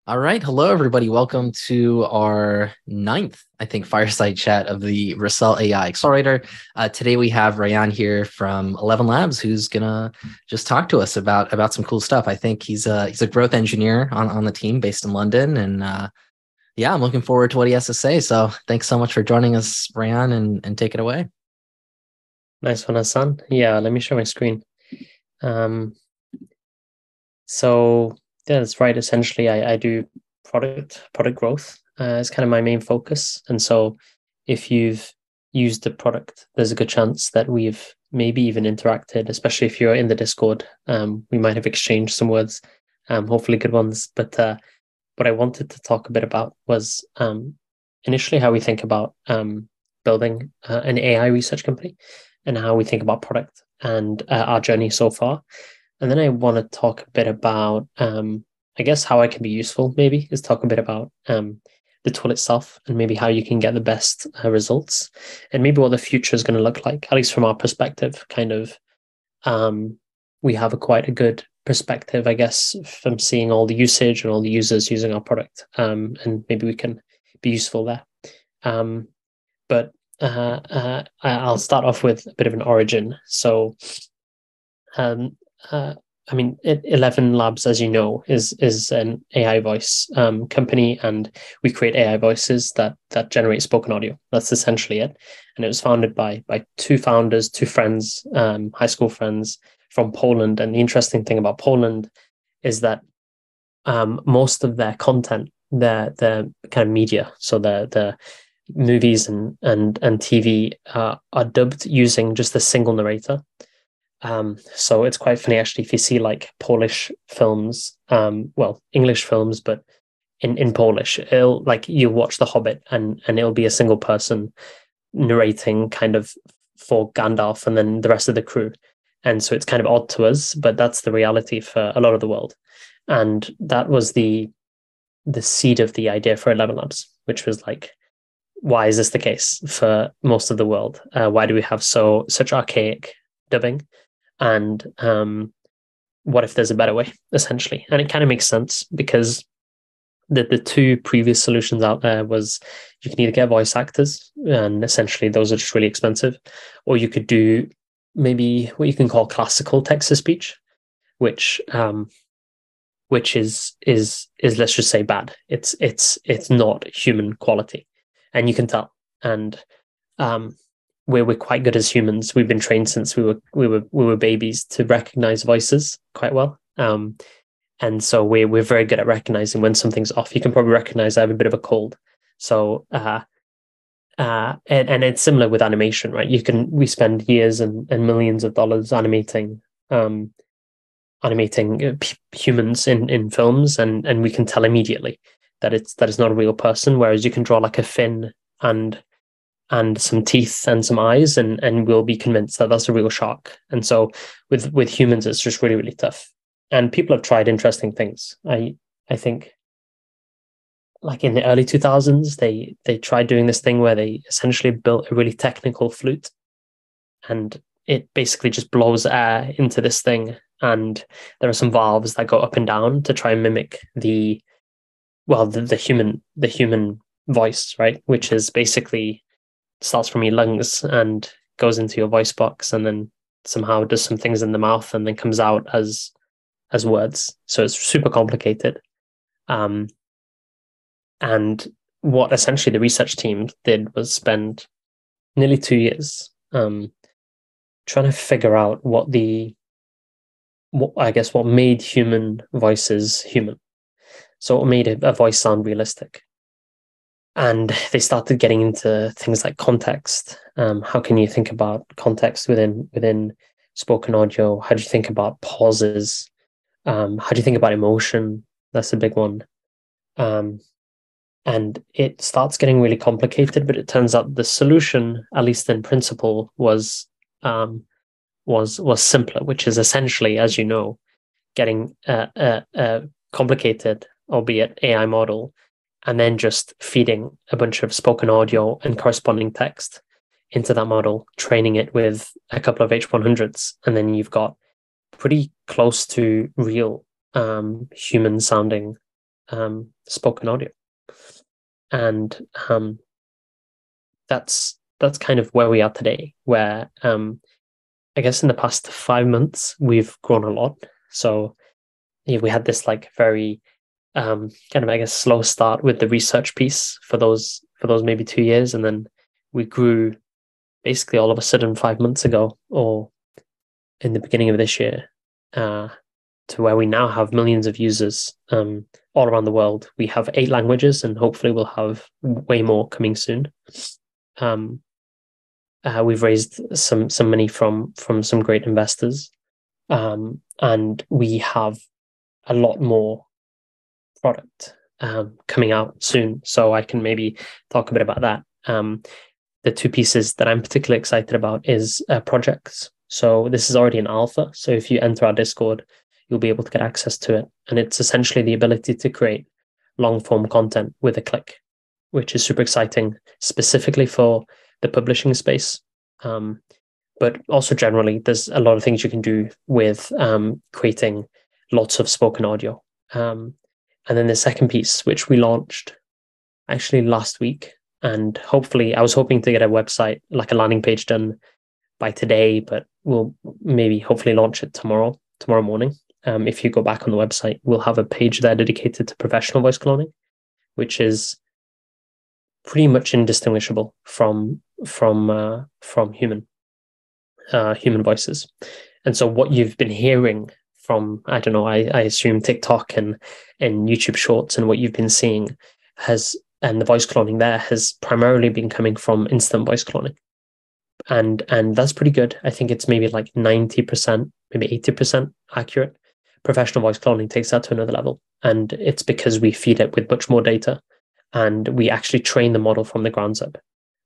All right. Hello, everybody. Welcome to our ninth, I think, fireside chat of the Vercel AI Accelerator. Today we have Rayan here from 11 Labs, who's gonna just talk to us about some cool stuff. I think he's a growth engineer on the team based in London, and yeah, I'm looking forward to what he has to say. So thanks so much for joining us, Rayan, and take it away. Nice one, Hassan. Yeah, let me share my screen. Um, so yeah, that's right. Essentially, I do product growth. It's kind of my main focus. And so if you've used the product, there's a good chance that we've maybe even interacted, especially if you're in the Discord. We might have exchanged some words, hopefully good ones. But what I wanted to talk a bit about was initially how we think about building an AI research company and how we think about product and our journey so far. And then I want to talk a bit about, I guess, how I can be useful, maybe, is talk a bit about the tool itself and maybe how you can get the best results and maybe what the future is going to look like, at least from our perspective, kind of. We have quite a good perspective, I guess, from seeing all the usage and all the users using our product. And maybe we can be useful there. Um, but I'll start off with a bit of an origin. So, um, uh, I mean, 11 Labs, as you know, is an AI voice company, and we create AI voices that generate spoken audio. That's essentially it. And it was founded by two founders, two friends, high school friends from Poland. And the interesting thing about Poland is that most of their content, their kind of media, so the movies and TV are dubbed using just a single narrator. So it's quite funny actually if you see like Polish films, well, English films, but in Polish, it'll like you watch The Hobbit and it'll be a single person narrating kind of for Gandalf and then the rest of the crew. And so it's kind of odd to us, but that's the reality for a lot of the world. And that was the seed of the idea for 11 Labs, which was like, why is this the case for most of the world? Why do we have such archaic dubbing? And what if there's a better way, essentially? And it kind of makes sense because the two previous solutions out there was you can either get voice actors, and essentially those are just really expensive, or you could do maybe what you can call classical text to speech, which which is let's just say bad. It's not human quality, and you can tell. And um, we're quite good as humans. We've been trained since we were babies to recognize voices quite well. And so we're very good at recognizing when something's off. You can probably recognize I have a bit of a cold. So and it's similar with animation, right? We spend years and millions of dollars animating humans in films, and we can tell immediately that it's not a real person. Whereas you can draw like a fin and some teeth and some eyes, and we'll be convinced that that's a real shark. And so with humans, it's just really really tough. And people have tried interesting things. I think like in the early 2000s, they tried doing this thing where they essentially built a really technical flute, and it basically just blows air into this thing. And there are some valves that go up and down to try and mimic the human voice, right? Which is basically starts from your lungs and goes into your voice box, and then somehow does some things in the mouth, and then comes out as words. So it's super complicated. Um, and what essentially the research team did was spend nearly 2 years trying to figure out what made human voices human. So what made a voice sound realistic. And they started getting into things like context. How can you think about context within spoken audio? How do you think about pauses? How do you think about emotion? That's a big one. Um, and it starts getting really complicated. But it turns out the solution, at least in principle, was simpler, which is essentially, as you know, getting a complicated, albeit AI model, and then just feeding a bunch of spoken audio and corresponding text into that model, training it with a couple of H100s, and then you've got pretty close to real human sounding spoken audio. And that's kind of where we are today, where I guess in the past 5 months we've grown a lot. So yeah, we had this like very kind of, I guess, slow start with the research piece for those maybe 2 years, and then we grew basically all of a sudden 5 months ago, or in the beginning of this year, to where we now have millions of users all around the world. We have 8 languages, and hopefully we'll have way more coming soon. We've raised some money from some great investors, and we have a lot more product coming out soon. So I can maybe talk a bit about that. The 2 pieces that I'm particularly excited about is projects. So this is already an alpha. So if you enter our Discord, you'll be able to get access to it. And it's essentially the ability to create long form content with a click, which is super exciting, specifically for the publishing space. But also generally, there's a lot of things you can do with creating lots of spoken audio. And then the second piece, which we launched actually last week, and hopefully I was hoping to get a website, like a landing page, done by today, but we'll maybe hopefully launch it tomorrow morning. If you go back on the website, we'll have a page there dedicated to professional voice cloning, which is pretty much indistinguishable from human voices. And so what you've been hearing from, I don't know, I assume TikTok and YouTube Shorts, and what you've been seeing and the voice cloning there has primarily been coming from instant voice cloning. And that's pretty good. I think it's maybe like 90%, maybe 80% accurate. Professional voice cloning takes that to another level. And it's because we feed it with much more data, and we actually train the model from the ground up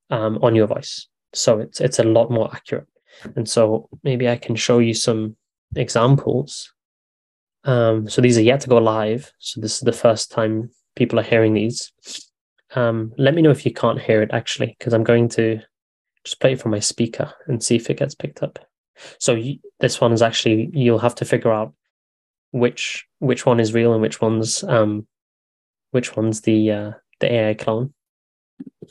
on your voice. So it's a lot more accurate. And so maybe I can show you some examples. So these are yet to go live. So this is the first time people are hearing these. Let me know if you can't hear it, actually, because I'm going to just play it from my speaker and see if it gets picked up. So this one is actually, you'll have to figure out which one is real and which one's the AI clone.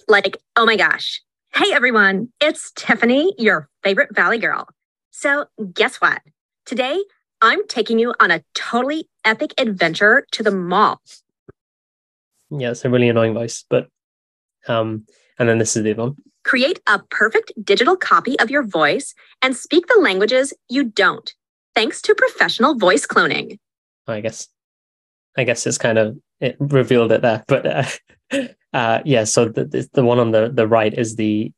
Like, oh my gosh. Hey everyone, it's Tiffany, your favorite Valley girl. So guess what? Today, I'm taking you on a totally epic adventure to the mall. Yeah, it's a really annoying voice, but and then this is the other one. Create a perfect digital copy of your voice and speak the languages you don't, thanks to professional voice cloning. I guess it's kind of, it revealed it there, but yeah. So the one on the right is the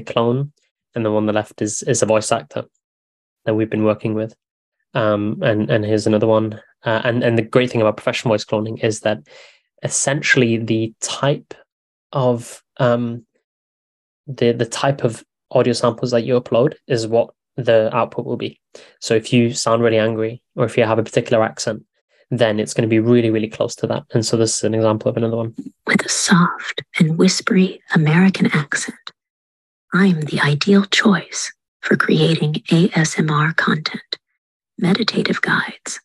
clone, and the one on the left is a voice actor that we've been working with. And here's another one. And the great thing about professional voice cloning is that essentially the type of the type of audio samples that you upload is what the output will be. So if you sound really angry, or if you have a particular accent, then it's going to be really, really close to that. And so this is an example of another one. With a soft and whispery American accent, I'm the ideal choice for creating ASMR content, meditative guides,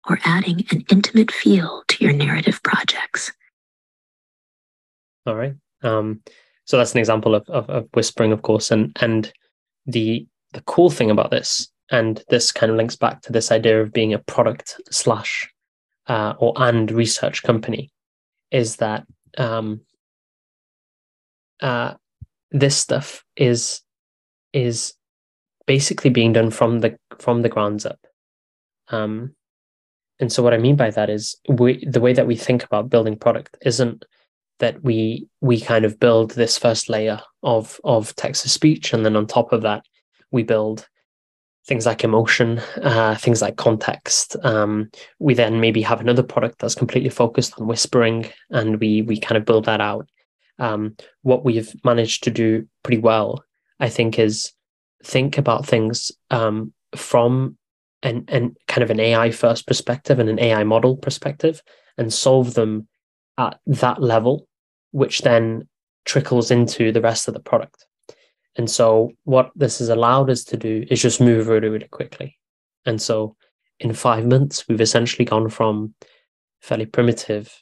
or adding an intimate feel to your narrative projects. All right. So that's an example of whispering, of course. And the cool thing about this, and this kind of links back to this idea of being a product slash and research company, is that this stuff is basically being done from the grounds up. And so what I mean by that is the way that we think about building product isn't that we kind of build this first layer of text to speech, and then on top of that we build things like emotion, things like context. We then maybe have another product that's completely focused on whispering, and we kind of build that out. What we've managed to do pretty well, I think, is think about things from an kind of an AI first perspective and an AI model perspective, and solve them at that level, which then trickles into the rest of the product. And so what this has allowed us to do is just move really, really quickly. And so in 5 months, we've essentially gone from fairly primitive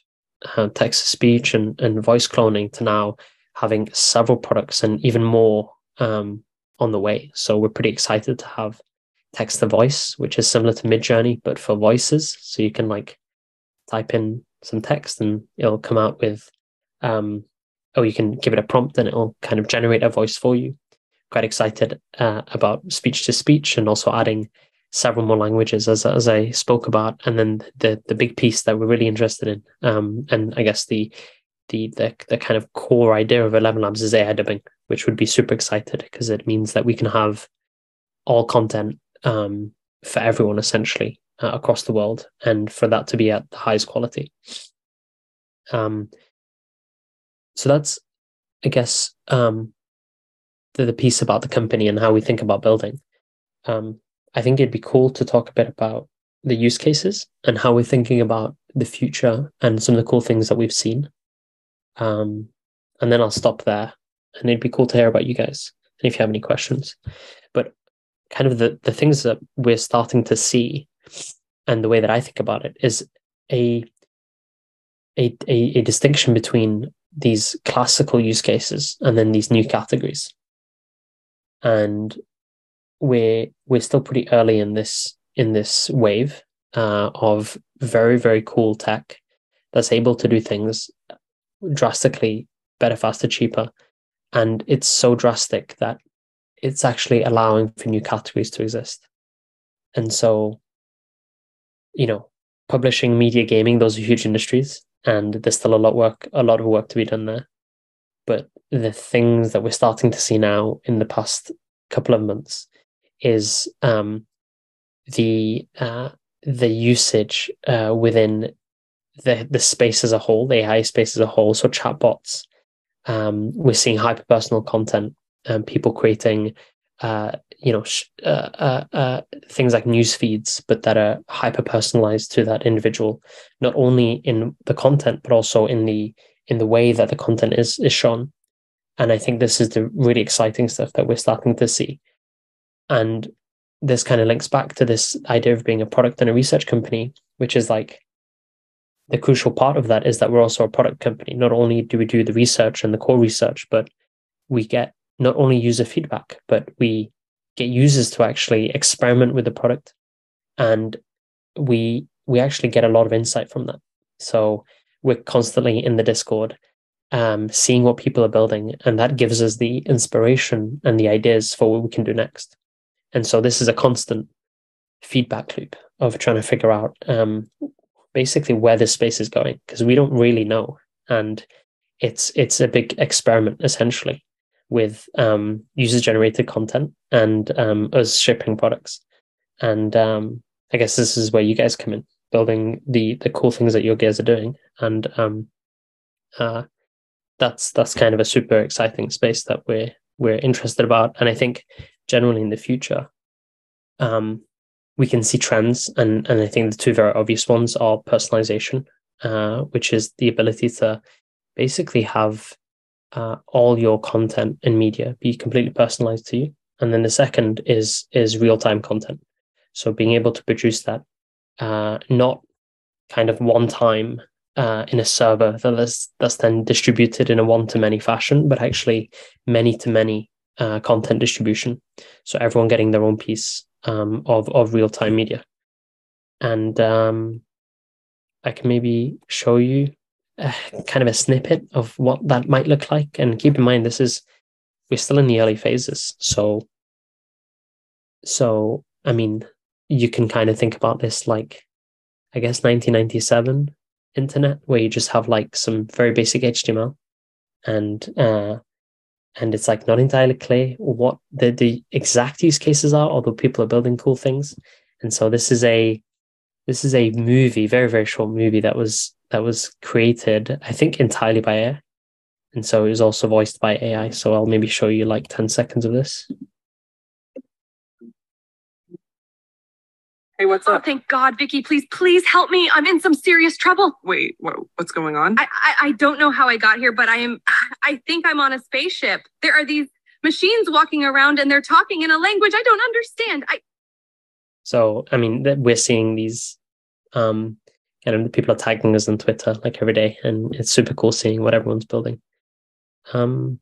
text to speech and voice cloning to now having several products and even more on the way. So we're pretty excited to have text to voice, which is similar to Midjourney, but for voices. So you can like type in some text and it'll come out with, or you can give it a prompt and it'll kind of generate a voice for you. Quite excited about speech to speech and also adding several more languages as I spoke about. And then the big piece that we're really interested in, and I guess the kind of core idea of 11 Labs is AI dubbing, which would be super excited because it means that we can have all content for everyone essentially across the world, and for that to be at the highest quality. So that's, I guess, the piece about the company and how we think about building. I think it'd be cool to talk a bit about the use cases and how we're thinking about the future and some of the cool things that we've seen. And then I'll stop there, and it'd be cool to hear about you guys and if you have any questions. But kind of the things that we're starting to see and the way that I think about it is a distinction between these classical use cases and then these new categories. And we're still pretty early in this wave of very, very cool tech that's able to do things drastically better, faster, cheaper. And it's so drastic that it's actually allowing for new categories to exist. And so, publishing, media, gaming, those are huge industries, and there's still a lot of work to be done there. But the things that we're starting to see now in the past couple of months is the usage within the space as a whole, the AI space as a whole. So chatbots, we're seeing hyper personal content, people creating things like news feeds, but that are hyper personalized to that individual, not only in the content but also in the way that the content is shown. And I think this is the really exciting stuff that we're starting to see. And this kind of links back to this idea of being a product and a research company, which is like the crucial part of that is that we're also a product company. Not only do we do the research and the core research, but we get not only user feedback, but we get users to actually experiment with the product. And we actually get a lot of insight from that. So we're constantly in the Discord, seeing what people are building, and that gives us the inspiration and the ideas for what we can do next. And so this is a constant feedback loop of trying to figure out basically where this space is going, because we don't really know. And it's a big experiment essentially with user-generated content and us shipping products. And I guess this is where you guys come in, building the cool things that you guys are doing. And that's kind of a super exciting space that we're interested about. And I think generally in the future, we can see trends, and I think the two very obvious ones are personalization, which is the ability to basically have all your content and media be completely personalized to you. And then the second is real-time content. So being able to produce that not kind of one time in a server that's then distributed in a one-to-many fashion, but actually many-to-many content distribution. So everyone getting their own piece of real-time media. And I can maybe show you kind of a snippet of what that might look like. And keep in mind, we're still in the early phases. So I mean, you can kind of think about this like, I guess, 1997 internet, where you just have like some very basic HTML, and it's like not entirely clear what the exact use cases are, although people are building cool things. And so this is a movie, very, very short movie that was created, I think, entirely by AI. And so it was also voiced by AI. So I'll maybe show you like 10 seconds of this. Hey, what's up? Oh, thank God, Vicky. Please help me. I'm in some serious trouble. Wait, what's going on? I don't know how I got here, but I think I'm on a spaceship. There are these machines walking around and they're talking in a language I don't understand. So, I mean, we're seeing these kind and people are tagging us on Twitter like every day, and it's super cool seeing what everyone's building. And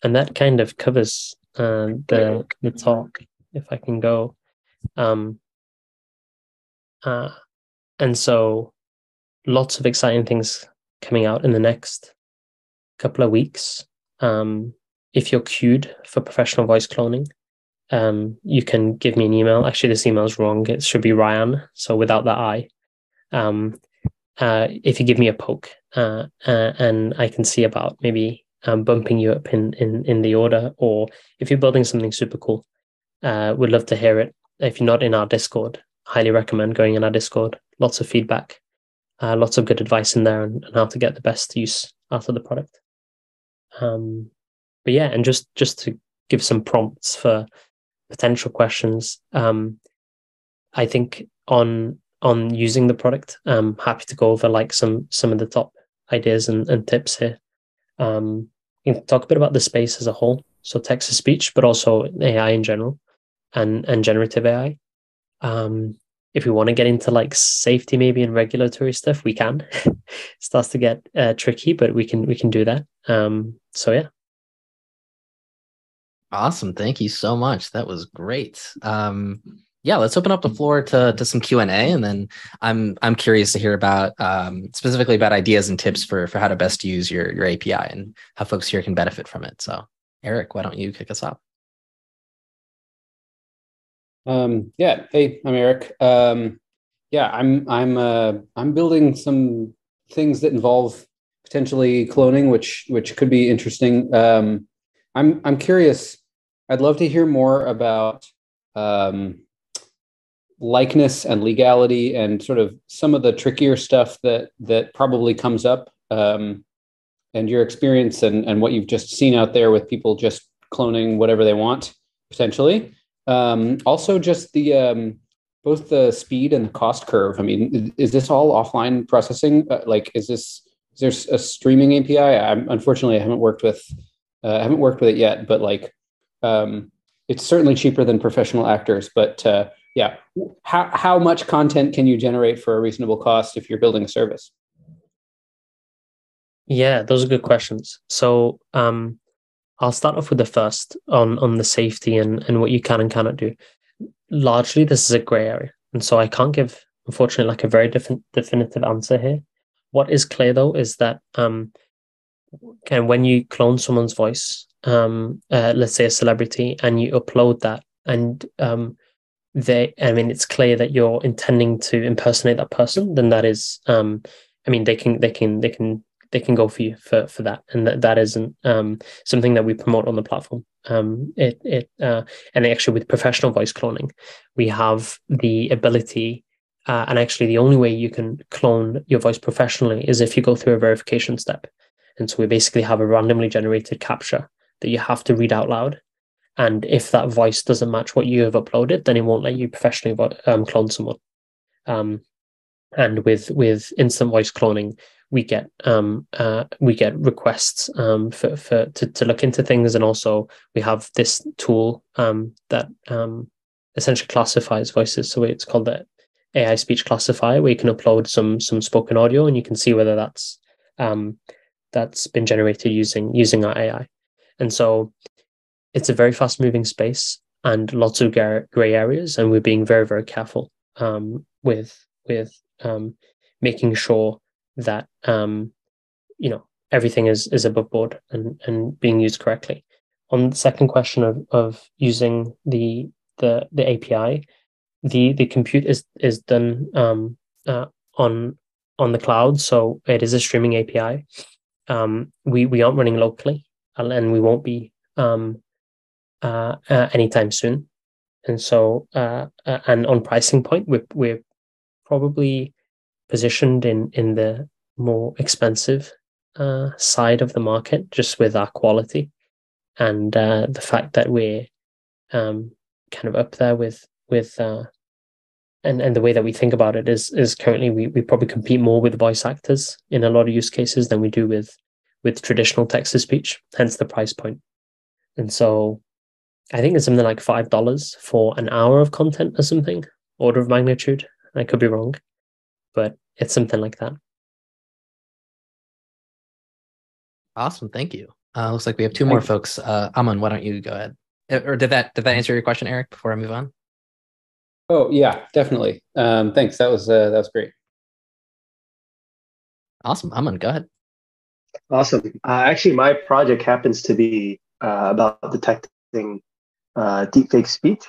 that kind of covers the talk, if I can go. And so lots of exciting things coming out in the next couple of weeks. If you're queued for professional voice cloning, you can give me an email. Actually, this email is wrong. It should be Rayan, so without that I. If you give me a poke, and I can see about maybe bumping you up in the order, or if you're building something super cool, we'd love to hear it. If you're not in our Discord, highly recommend going in our Discord. Lots of feedback, lots of good advice in there on how to get the best use out of the product. But yeah, and just to give some prompts for potential questions, I think on using the product, I'm happy to go over like some of the top ideas and tips here. You can talk a bit about the space as a whole, so text to speech, but also AI in general, and generative AI. If we want to get into like safety maybe and regulatory stuff, we can. It starts to get tricky, but we can do that. So yeah. Awesome. Thank you so much. That was great. Yeah, let's open up the floor to some Q&A, and then I'm curious to hear about specifically about ideas and tips for how to best use your API and how folks here can benefit from it. So Eric, why don't you kick us off? Yeah. Hey, I'm Eric. Yeah, I'm building some things that involve potentially cloning, which could be interesting. I'm curious. I'd love to hear more about likeness and legality and sort of some of the trickier stuff that probably comes up, and your experience and what you've just seen out there with people just cloning whatever they want potentially. Also, just the both the speed and the cost curve. I mean, is this all offline processing? Like, is there a streaming API? Unfortunately, I haven't worked with it yet, but like, it's certainly cheaper than professional actors. But yeah, how much content can you generate for a reasonable cost if you're building a service? Yeah, those are good questions. So I'll start off with the first on the safety and what you can and cannot do. Largely, this is a gray area, and so I can't give, unfortunately, like a very definitive answer here. What is clear though is that when you clone someone's voice, let's say a celebrity, and you upload that, and it's clear that you're intending to impersonate that person, then that is, they can go for you for that, and that isn't something that we promote on the platform. And actually, with professional voice cloning, we have the ability, and actually the only way you can clone your voice professionally is if you go through a verification step. And so we basically have a randomly generated captcha that you have to read out loud. And if that voice doesn't match what you have uploaded, then it won't let you professionally clone someone. And with instant voice cloning, we get requests to look into things, and also we have this tool that essentially classifies voices. So it's called the AI speech classifier, where you can upload some spoken audio, and you can see whether that's been generated using our AI. And so it's a very fast moving space and lots of gray areas, and we're being very, very careful with making sure that everything is above board and being used correctly. On the second question of using the API, the compute is done on the cloud, so it is a streaming API. We aren't running locally, and we won't be anytime soon. And so and on pricing point, we're probably positioned in the more expensive side of the market, just with our quality and the fact that we're kind of up there with and the way that we think about it is currently we probably compete more with voice actors in a lot of use cases than we do with traditional text to speech, hence the price point. And so I think it's something like $5 for an hour of content or something, order of magnitude. I could be wrong. but it's something like that. Awesome, thank you. Looks like we have two more folks. Aman, why don't you go ahead? Or did that answer your question, Eric? Before I move on. Oh yeah, definitely. Thanks. That was great. Awesome, Aman, go ahead. Awesome. Actually, my project happens to be about detecting deepfake speech.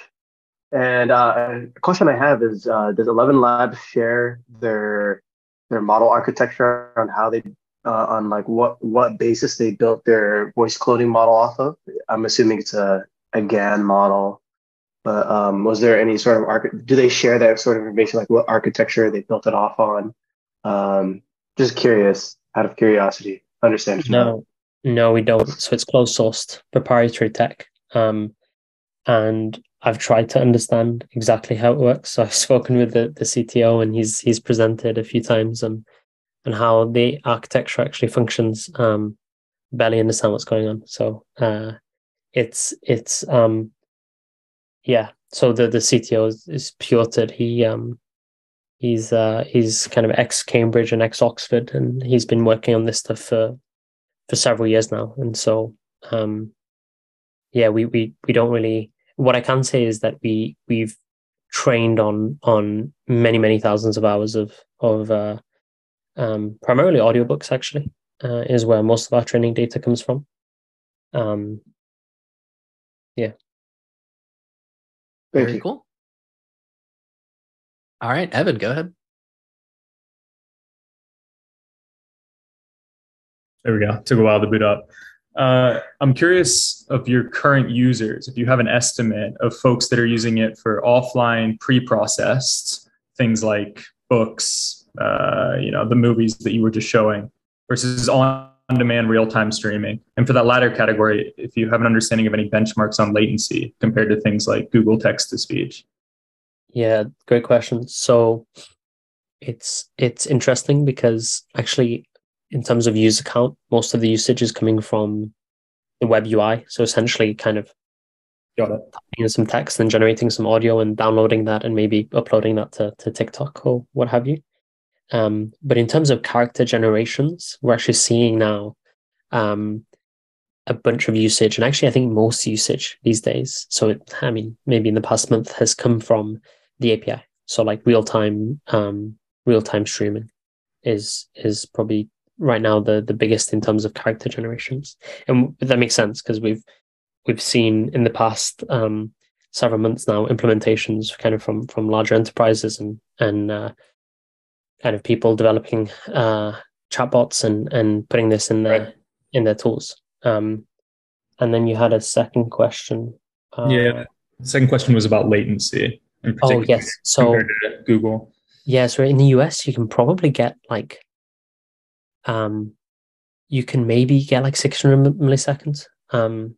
And a question I have is, does 11 Labs share their model architecture on how they on like what basis they built their voice cloning model off of? I'm assuming it's a GAN model, but was there any sort of do they share that sort of information, like what architecture they built it off on? Just curious, out of curiosity. Understand if not. No, we don't. So it's closed sourced proprietary tech. And I've tried to understand exactly how it works. So I've spoken with the CTO, and he's presented a few times and how the architecture actually functions. Barely understand what's going on. So it's yeah. So the CTO is Pjotr. He's kind of ex Cambridge and ex Oxford, and he's been working on this stuff for several years now. And so yeah, we don't really. What I can say is that we've trained on many thousands of hours of primarily audiobooks. Actually, is where most of our training data comes from. Yeah. Very cool. All right, Evan, go ahead. There we go. Took a while to boot up. I'm curious of your current users, if you have an estimate of folks that are using it for offline pre-processed things like books, the movies that you were just showing, versus on-demand real-time streaming. And for that latter category, if you have an understanding of any benchmarks on latency compared to things like Google text-to-speech. Yeah, great question. So it's interesting because actually, in terms of user count, most of the usage is coming from the web UI. So essentially kind of typing in some text and generating some audio and downloading that and maybe uploading that to TikTok or what have you. But in terms of character generations, we're actually seeing now a bunch of usage. And actually, I think most usage these days, so maybe in the past month, has come from the API. So like real-time streaming is probably right now the biggest in terms of character generations, and that makes sense because we've seen in the past several months now implementations kind of from larger enterprises and kind of people developing chatbots and putting this in their tools. And then you had a second question. The second question was about latency. Oh yes, so compared to Google. Yeah, so in the US you can probably get like you can maybe get like 600 milliseconds or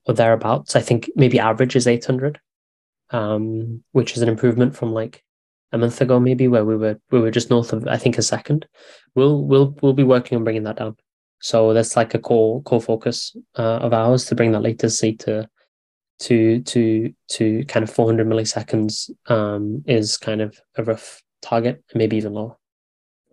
thereabouts. I think maybe average is 800, which is an improvement from like a month ago, maybe, where we were just north of, I think, a second. We'll be working on bringing that down. So that's like a core focus of ours, to bring that latency to kind of 400 milliseconds is kind of a rough target, maybe even lower.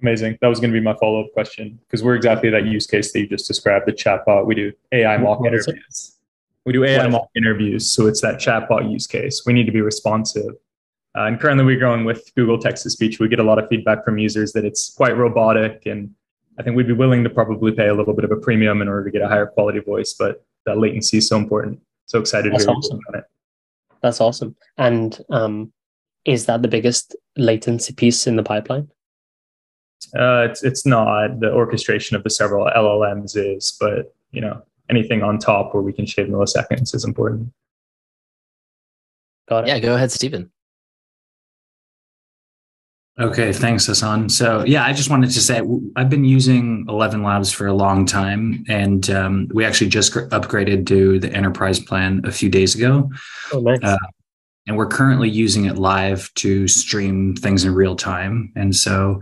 Amazing. That was going to be my follow-up question, because we're exactly that use case that you just described, the chatbot. We do AI mock interviews. We do AI mock interviews, so it's that chatbot use case. We need to be responsive. And currently we're going with Google text-to-speech. We get a lot of feedback from users that it's quite robotic, and I think we'd be willing to probably pay a little bit of a premium in order to get a higher quality voice, but that latency is so important. So excited to hear awesome. about it. That's awesome. And is that the biggest latency piece in the pipeline? It's not. The orchestration of the several LLMs is, but anything on top where we can shave milliseconds is important. Got it. Yeah, go ahead, Stephen. Okay, thanks, Hassan. So yeah, I just wanted to say I've been using 11 Labs for a long time, and we actually just upgraded to the enterprise plan a few days ago. Oh, nice. And we're currently using it live to stream things in real time. And so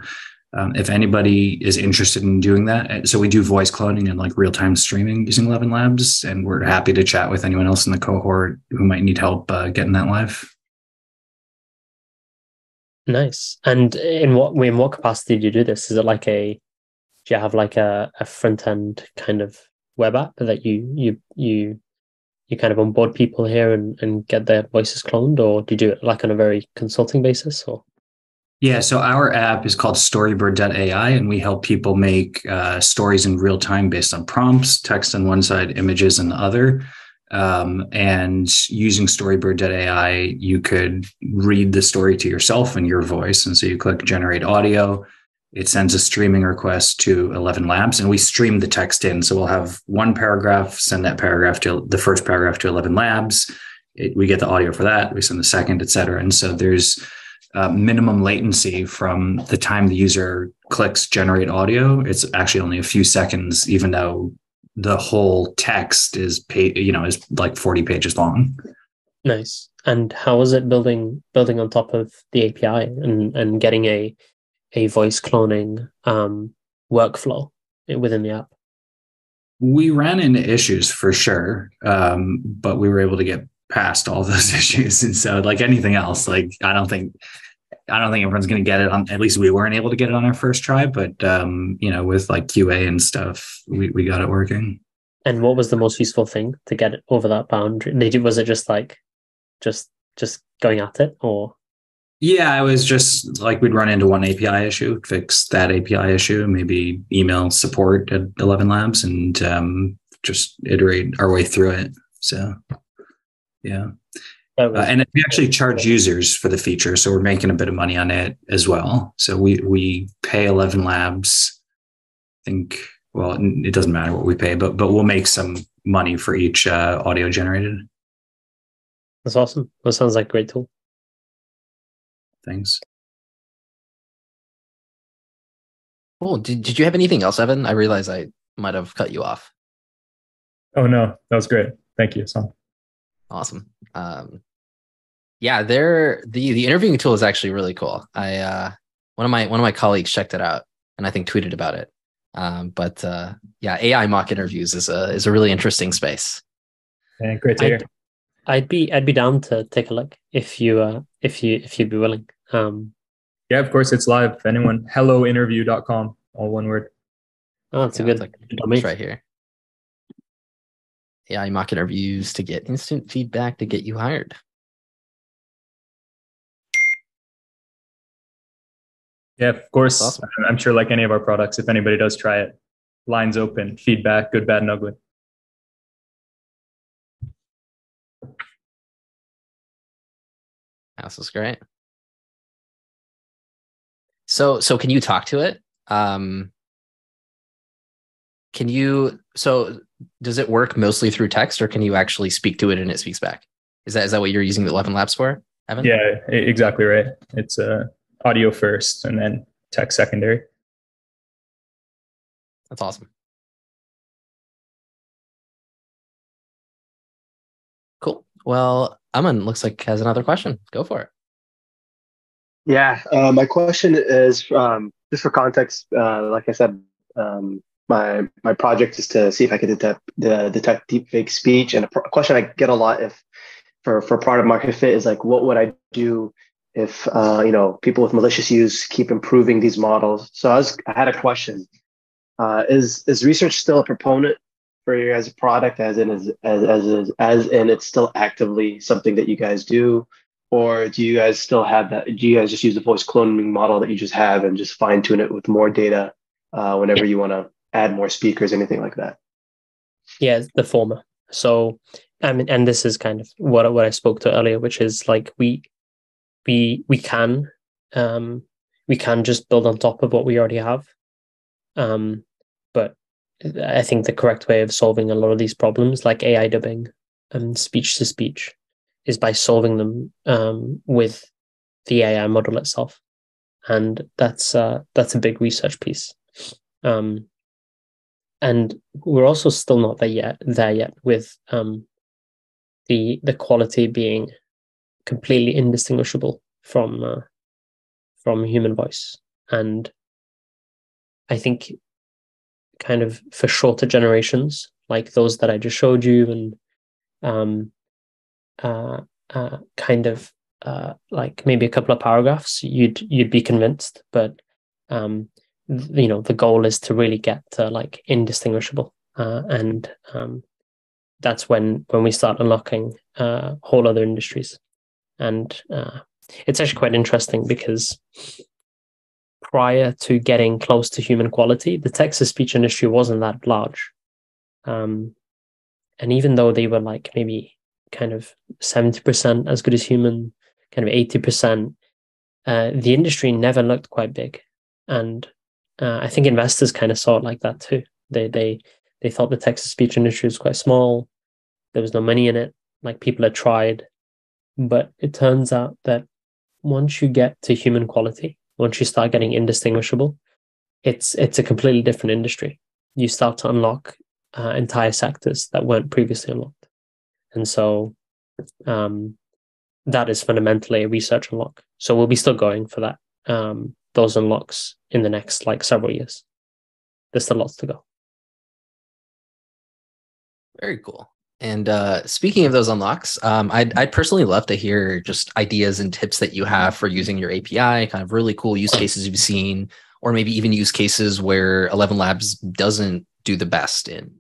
if anybody is interested in doing that, so we do voice cloning and like real-time streaming using 11 Labs, and we're happy to chat with anyone else in the cohort who might need help getting that live. Nice. And in what capacity do you do this? Is it like do you have like a front end kind of web app that you kind of onboard people here and get their voices cloned, or do you do it like on a very consulting basis? Or Yeah, so our app is called Storybird.ai, and we help people make stories in real time based on prompts, text on one side, images on the other. And using Storybird.ai, you could read the story to yourself in your voice. And so you click generate audio. It sends a streaming request to 11 Labs, and we stream the text in. So we'll have one paragraph, send that paragraph to the first paragraph to 11 Labs. We get the audio for that. We send the second, et cetera. And so there's minimum latency from the time the user clicks generate audio. It's actually only a few seconds, even though the whole text is like 40 pages long. nice. And how is it building on top of the API and getting a voice cloning workflow within the app? We ran into issues for sure, but we were able to get past all those issues. And so, like anything else, like I don't think everyone's going to get it on. At least we weren't able to get it on our first try, but with like QA and stuff, we got it working. And what was the most useful thing to get it over that boundary? Was it just like just going at it, or? Yeah, it was just like we'd run into one API issue, fix that API issue, maybe email support at 11 Labs, and just iterate our way through it. So, yeah. And we actually charge users for the feature, so we're making a bit of money on it as well. So we pay 11 Labs. I think, well, it doesn't matter what we pay, but we'll make some money for each audio generated. That's awesome. That sounds like a great tool. Thanks. Cool. Did you have anything else, Evan? I realize I might have cut you off. Oh no, that was great. Thank you, Sam. Awesome. Yeah, the interviewing tool is actually really cool. One of my colleagues checked it out and I think tweeted about it. But yeah, AI mock interviews is a really interesting space. Yeah, great to hear. I'd be down to take a look if you'd be willing. Yeah, of course, it's live. Anyone, hellointerview.com, all one word. Oh, that's a good domain right here. AI mock interviews to get instant feedback to get you hired. Yeah, of course. Awesome. I'm sure like any of our products, if anybody does try it, lines open, feedback, good, bad, and ugly. This is great. So can you talk to it? Does it work mostly through text, or can you actually speak to it and it speaks back? Is that what you're using the 11 Labs for, Evan? Yeah, exactly right. It's audio first and then text secondary. That's awesome. Cool. Well, Aman looks like has another question. Go for it. Yeah, my question is just for context. Like I said, my project is to see if I can detect deepfake speech. And a question I get a lot for product market fit is like, what would I do if people with malicious use keep improving these models? So I had a question: is research still a proponent for you guys' product, as in it's still actively something that you guys do? Or do you guys still have that? Do you guys just use the voice cloning model that you just have and just fine tune it with more data whenever you want to add more speakers, anything like that? Yeah, the former. So, I mean, and this is kind of what I spoke to earlier, which is like we can just build on top of what we already have. But I think the correct way of solving a lot of these problems, like AI dubbing and speech to speech, is by solving them with the AI model itself, and that's a big research piece. And we're also still not there yet with the quality being completely indistinguishable from human voice. And I think kind of for shorter generations, like those that I just showed you, and kind of like maybe a couple of paragraphs, you'd be convinced. But the goal is to really get to like indistinguishable, and that's when we start unlocking whole other industries. And it's actually quite interesting because prior to getting close to human quality, the text-to-speech industry wasn't that large. And even though they were like maybe kind of 70% as good as human, kind of 80%, the industry never looked quite big. And I think investors kind of saw it like that too. They thought the text-to-speech industry was quite small. There was no money in it. Like people had tried. But it turns out that once you get to human quality, once you start getting indistinguishable, it's a completely different industry. You start to unlock entire sectors that weren't previously unlocked. And so that is fundamentally a research unlock. So we'll be still going for that, those unlocks in the next like several years. There's still lots to go. Very cool. And speaking of those unlocks, I'd personally love to hear just ideas and tips that you have for using your API, kind of really cool use cases you've seen, or maybe even use cases where 11 Labs doesn't do the best in.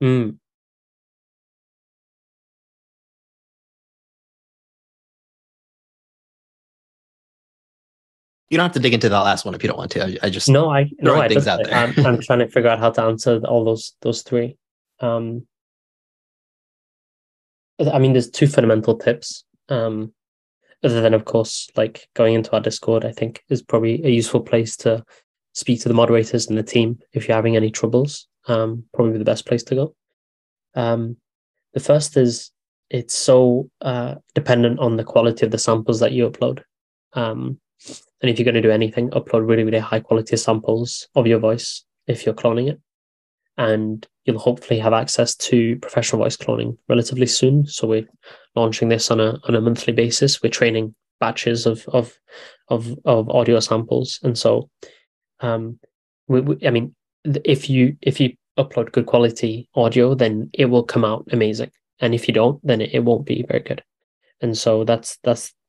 Mm. You don't have to dig into that last one if you don't want to. I just I things out there. I'm trying to figure out how to answer all those three. I mean, there's two fundamental tips. Other than, of course, like going into our Discord, I think is probably a useful place to speak to the moderators and the team if you're having any troubles. Probably the best place to go. The first is it's so dependent on the quality of the samples that you upload. And if you're going to do anything, upload really, really high quality samples of your voice if you're cloning it. And you'll hopefully have access to professional voice cloning relatively soon. So we're launching this on a monthly basis. We're training batches of audio samples, and so I mean, if you upload good quality audio, then it will come out amazing. And if you don't, then it won't be very good. And so that's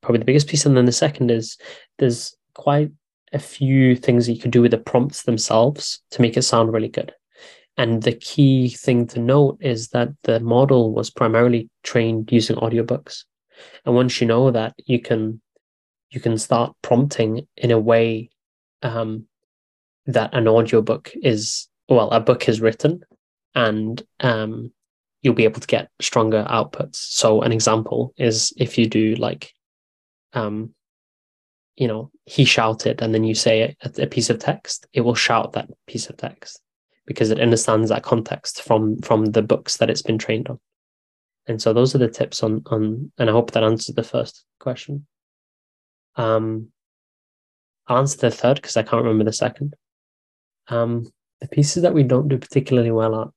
probably the biggest piece. And then the second is there's quite a few things that you could do with the prompts themselves to make it sound really good. And the key thing to note is that the model was primarily trained using audiobooks. And once you know that, you can start prompting in a way that an audiobook is, well, a book is written, and you'll be able to get stronger outputs. So an example is if you do like, he shouted, and then you say a piece of text, it will shout that piece of text, because it understands that context from the books that it's been trained on. And so those are the tips on and I hope that answers the first question. I'll answer the third because I can't remember the second. The pieces that we don't do particularly well at,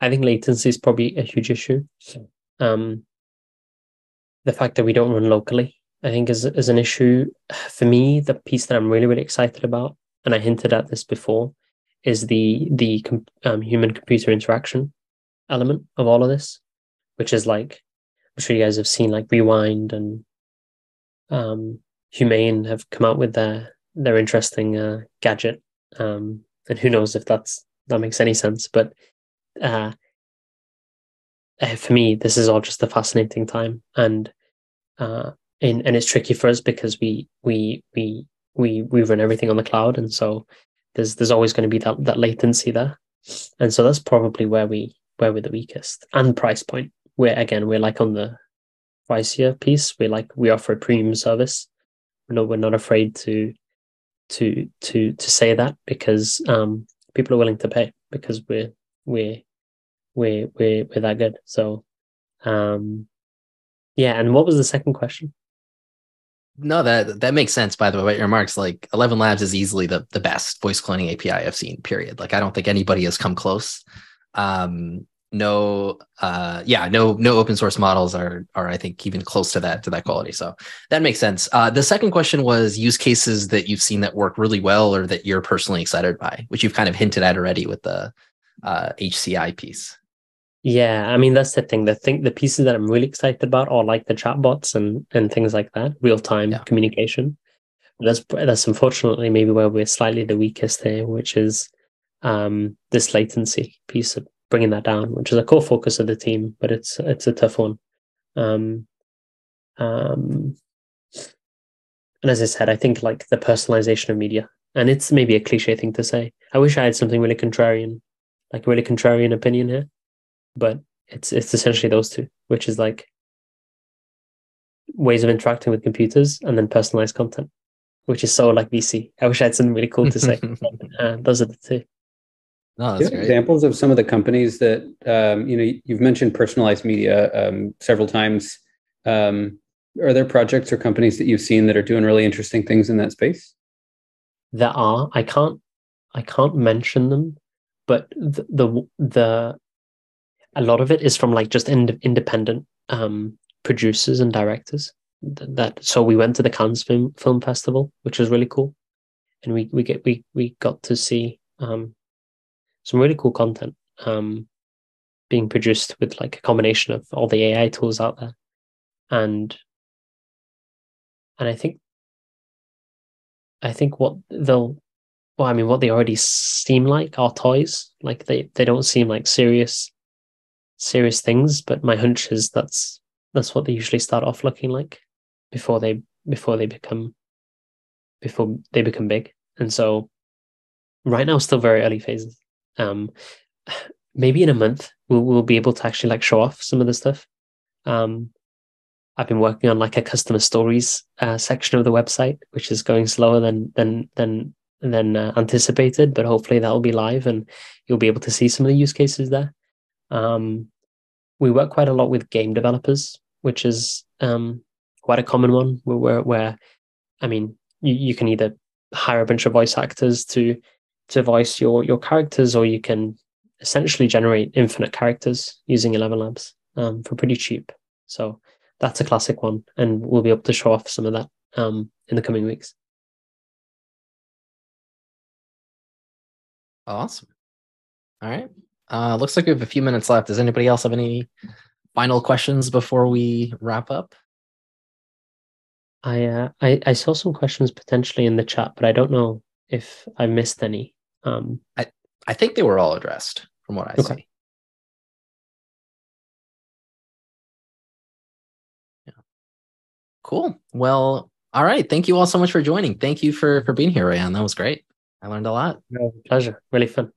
I think latency is probably a huge issue. The fact that we don't run locally, I think is an issue. For me, the piece that I'm really, really excited about, and I hinted at this before, is the human-computer interaction element of all of this, which is like, I'm sure you guys have seen like Rewind and Humane have come out with their interesting gadget, and who knows if that makes any sense. But for me, this is all just a fascinating time, and it's tricky for us because we run everything on the cloud, and so there's always going to be that latency there, and so that's probably where we're the weakest. And price point, we're like on the pricier piece. We offer a premium service. We're not afraid to say that, because people are willing to pay because we're that good. So yeah. And what was the second question? No, that makes sense, by the way, your remarks. Like 11 Labs is easily the best voice cloning API I've seen, period. Like I don't think anybody has come close. No open source models are I think even close to that quality. So that makes sense. The second question was use cases that you've seen that work really well or that you're personally excited by, which you've kind of hinted at already with the HCI piece. Yeah, I mean that's the thing. The pieces that I'm really excited about are like the chatbots and things like that, real time communication. That's unfortunately maybe where we're slightly the weakest here, which is this latency piece of bringing that down, which is a core focus of the team, but it's a tough one. Um, um, and as I said, I think like the personalization of media, and it's maybe a cliche thing to say. I wish I had something really contrarian, like a really contrarian opinion here, but it's essentially those two, which is like ways of interacting with computers and then personalized content, which is so like VC. I wish I had something really cool to say. Those are the two. No, Do you that's have great. examples of some of the companies that you've mentioned personalized media several times. Are there projects or companies that you've seen that are doing really interesting things in that space? There are. I can't mention them, but the a lot of it is from like just independent producers and directors. So we went to the Cannes Film Festival, which was really cool, and we got to see some really cool content being produced with like a combination of all the AI tools out there, and I think what what they already seem like are toys. Like they don't seem like serious things, but my hunch is that's what they usually start off looking like before they become big. And so right now, still very early phases. Maybe in a month we'll be able to actually like show off some of the stuff. I've been working on like a customer stories section of the website, which is going slower than anticipated, but hopefully that will be live and you'll be able to see some of the use cases there. We work quite a lot with game developers, which is quite a common one. Where I mean, you can either hire a bunch of voice actors to voice your characters, or you can essentially generate infinite characters using 11 Labs for pretty cheap. So that's a classic one, and we'll be able to show off some of that in the coming weeks. Awesome. All right. Looks like we have a few minutes left. Does anybody else have any final questions before we wrap up? I saw some questions potentially in the chat, but I don't know if I missed any. I think they were all addressed from what I see. Yeah. Cool. Well, all right. Thank you all so much for joining. Thank you for being here, Rayan. That was great. I learned a lot. Pleasure. Really fun.